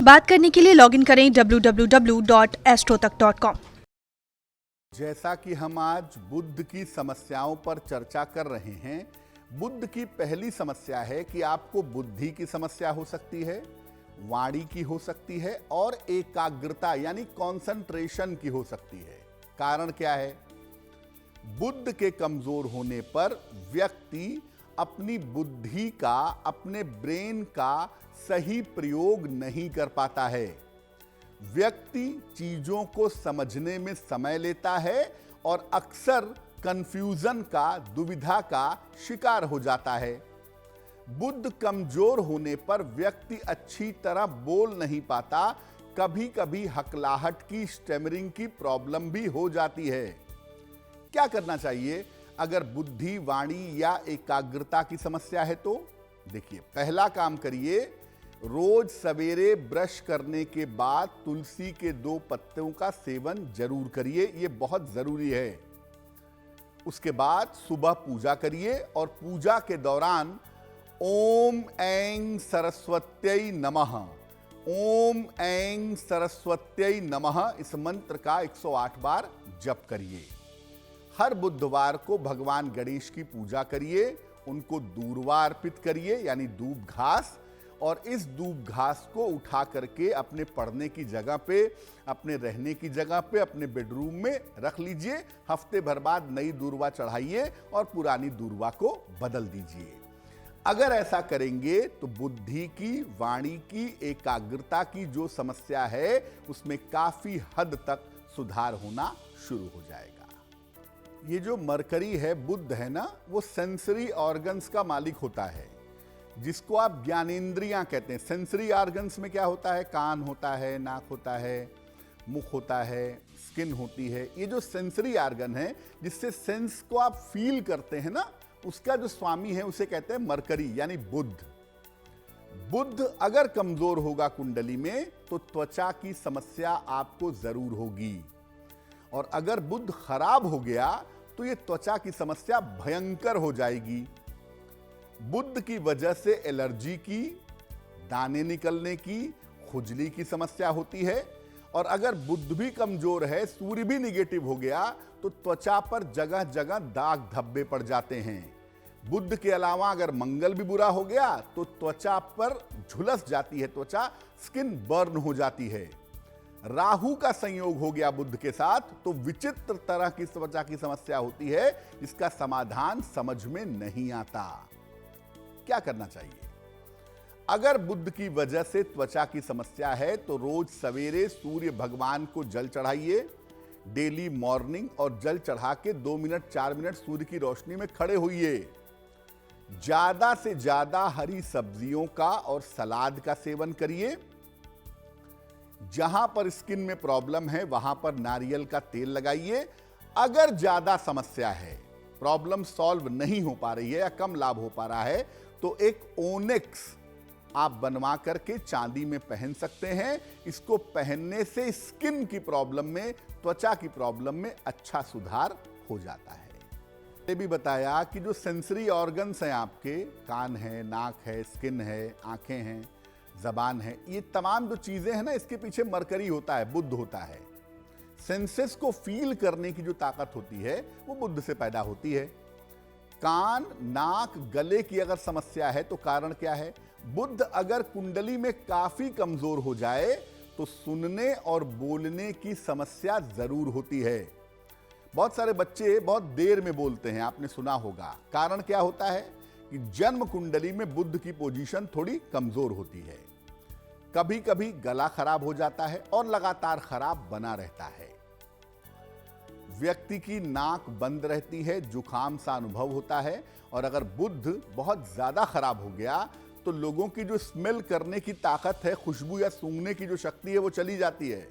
बात करने के लिए लॉगिन करें www.astrotak.com। जैसा कि हम आज बुद्ध की समस्याओं पर चर्चा कर रहे हैं, बुद्ध की पहली समस्या है कि आपको बुद्धि की समस्या हो सकती है, वाणी की हो सकती है और एकाग्रता यानी कंसंट्रेशन की हो सकती है। कारण क्या है? बुद्ध के कमजोर होने पर व्यक्ति अपनी बुद्धि का, अपने ब्रेन का सही प्रयोग नहीं कर पाता है। व्यक्ति चीजों को समझने में समय लेता है और अक्सर कंफ्यूजन का, दुविधा का शिकार हो जाता है। बुद्ध कमजोर होने पर व्यक्ति अच्छी तरह बोल नहीं पाता, कभी कभी हकलाहट की, स्टैमरिंग की प्रॉब्लम भी हो जाती है। क्या करना चाहिए अगर बुद्धि, वाणी या एकाग्रता की समस्या है? तो देखिए, पहला काम करिए, रोज सवेरे ब्रश करने के बाद तुलसी के 2 पत्तों का सेवन जरूर करिए, यह बहुत जरूरी है। उसके बाद सुबह पूजा करिए और पूजा के दौरान ओम ऐं सरस्वत्यै नमः, ओम ऐं सरस्वत्यै नमः इस मंत्र का 108 बार जप करिए। हर बुधवार को भगवान गणेश की पूजा करिए, उनको दूर्वा अर्पित करिए यानी दूब घास, और इस दूब घास को उठा करके अपने पढ़ने की जगह पे, अपने रहने की जगह पे, अपने बेडरूम में रख लीजिए। हफ्ते भर बाद नई दूर्वा चढ़ाइए और पुरानी दूर्वा को बदल दीजिए। अगर ऐसा करेंगे तो बुद्धि की, वाणी की, एकाग्रता की जो समस्या है उसमें काफी हद तक सुधार होना शुरू हो जाएगा। ये जो मरकरी है, बुध है ना, वो सेंसरी ऑर्गन्स का मालिक होता है, जिसको आप ज्ञानेंद्रियां कहते हैं। सेंसरी ऑर्गन्स में क्या होता है? कान होता है, नाक होता है, मुख होता है, स्किन होती है। ये जो सेंसरी ऑर्गन है, जिससे सेंस को आप फील करते हैं ना, उसका जो स्वामी है उसे कहते हैं मरकरी यानी बुध। बुध अगर कमजोर होगा कुंडली में तो त्वचा की समस्या आपको जरूर होगी, और अगर बुध खराब हो गया तो ये त्वचा की समस्या भयंकर हो जाएगी। बुध की वजह से एलर्जी की, दाने निकलने की, खुजली की समस्या होती है। और अगर बुध भी कमजोर है, सूर्य भी निगेटिव हो गया तो त्वचा पर जगह जगह दाग धब्बे पड़ जाते हैं। बुध के अलावा अगर मंगल भी बुरा हो गया तो त्वचा पर झुलस जाती है, त्वचा, स्किन बर्न हो जाती है। राहु का संयोग हो गया बुध के साथ तो विचित्र तरह की त्वचा की समस्या होती है, जिसका समाधान समझ में नहीं आता। क्या करना चाहिए? अगर बुध की वजह से त्वचा की समस्या है तो रोज सवेरे सूर्य भगवान को जल चढ़ाइए, डेली मॉर्निंग, और जल चढ़ा के 2 मिनट 4 मिनट सूर्य की रोशनी में खड़े होइए। ज्यादा से ज्यादा हरी सब्जियों का और सलाद का सेवन करिए। जहां पर स्किन में प्रॉब्लम है वहां पर नारियल का तेल लगाइए। अगर ज्यादा समस्या है, प्रॉब्लम सॉल्व नहीं हो पा रही है या कम लाभ हो पा रहा है, तो एक ओनिक्स आप बनवा करके चांदी में पहन सकते हैं। इसको पहनने से स्किन की प्रॉब्लम में, त्वचा की प्रॉब्लम में अच्छा सुधार हो जाता है। ये भी बताया कि जो सेंसरी ऑर्गन्स हैं आपके, कान है, नाक है, स्किन है, आंखें हैं, जबान है, ये तमाम जो चीजें हैं ना, इसके पीछे मरकरी होता है, बुध होता है। सेंसेस को फील करने की जो ताकत होती है वो बुध से पैदा होती है। कान, नाक, गले की अगर समस्या है तो कारण क्या है? बुध अगर कुंडली में काफी कमजोर हो जाए तो सुनने और बोलने की समस्या जरूर होती है। बहुत सारे बच्चे बहुत देर में बोलते हैं, आपने सुना होगा। कारण क्या होता है कि जन्म कुंडली में बुध की पोजीशन थोड़ी कमजोर होती है। कभी कभी गला खराब हो जाता है और लगातार खराब बना रहता है। व्यक्ति की नाक बंद रहती है, जुकाम सा अनुभव होता है। और अगर बुध बहुत ज्यादा खराब हो गया तो लोगों की जो स्मेल करने की ताकत है, खुशबू या सूंघने की जो शक्ति है, वो चली जाती है।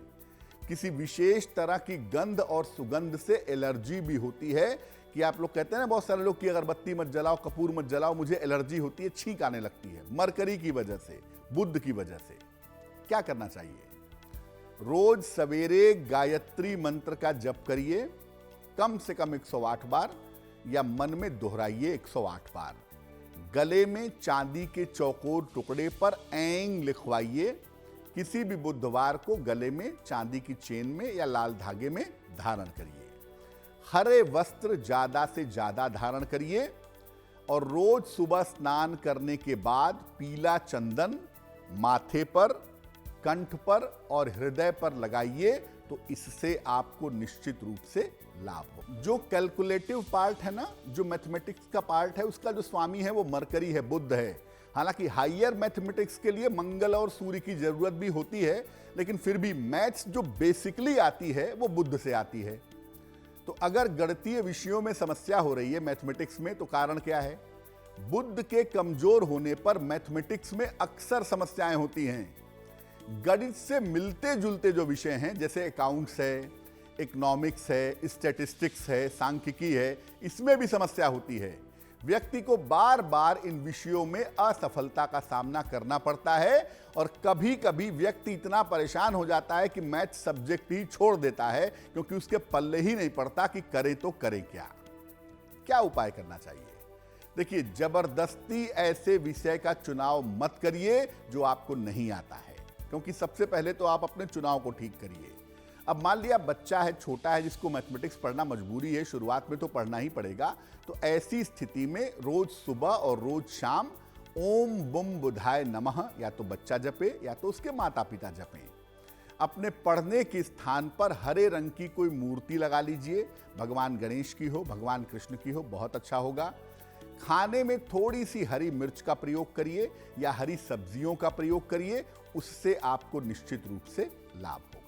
किसी विशेष तरह की गंध और सुगंध से एलर्जी भी होती है। कि आप लोग कहते हैं ना, बहुत सारे लोग, कि अगरबत्ती मत जलाओ, कपूर मत जलाओ, मुझे एलर्जी होती है, छींक आने लगती है। मरकरी की वजह से, बुध की वजह से। क्या करना चाहिए? रोज सवेरे गायत्री मंत्र का जप करिए, कम से कम 108 बार, या मन में दोहराइए 108 बार। गले में चांदी के चौकोर टुकड़े पर ऐंग लिखवाइए। किसी भी बुधवार को गले में चांदी की चेन में या लाल धागे में धारण करिए। हरे वस्त्र ज्यादा से ज्यादा धारण करिए और रोज सुबह स्नान करने के बाद पीला चंदन माथे पर, कंठ पर और हृदय पर लगाइए, तो इससे आपको निश्चित रूप से लाभ हो। जो कैलकुलेटिव पार्ट है ना, जो मैथमेटिक्स का पार्ट है, उसका जो स्वामी है वो मरकरी है, बुध है। हालांकि हायर मैथमेटिक्स के लिए मंगल और सूर्य की जरूरत भी होती है, लेकिन फिर भी मैथ्स जो बेसिकली आती है वो बुध से आती है। तो अगर गणितीय विषयों में समस्या हो रही है मैथमेटिक्स में, तो कारण क्या है? बुध के कमजोर होने पर मैथमेटिक्स में अक्सर समस्याएं होती हैं। गणित से मिलते जुलते जो विषय हैं, जैसे अकाउंट्स है, इकोनॉमिक्स है, स्टैटिस्टिक्स है, सांख्यिकी है, इसमें भी समस्या होती है। व्यक्ति को बार बार इन विषयों में असफलता का सामना करना पड़ता है और कभी कभी व्यक्ति इतना परेशान हो जाता है कि मैथ सब्जेक्ट ही छोड़ देता है, क्योंकि उसके पल्ले ही नहीं पड़ता कि करे तो करे क्या। क्या उपाय करना चाहिए? देखिए, जबरदस्ती ऐसे विषय का चुनाव मत करिए जो आपको नहीं आता है, क्योंकि सबसे पहले तो आप अपने चुनाव को ठीक करिए। अब मान लिया बच्चा है, छोटा है, जिसको मैथमेटिक्स पढ़ना मजबूरी है, शुरुआत में तो पढ़ना ही पड़ेगा, तो ऐसी स्थिति में रोज सुबह और रोज शाम ओम बुम बुधाय नमः या तो बच्चा जपे या तो उसके माता पिता जपें। अपने पढ़ने के स्थान पर हरे रंग की कोई मूर्ति लगा लीजिए, भगवान गणेश की हो, भगवान कृष्ण की हो, बहुत अच्छा होगा। खाने में थोड़ी सी हरी मिर्च का प्रयोग करिए या हरी सब्जियों का प्रयोग करिए, उससे आपको निश्चित रूप से लाभ होगा।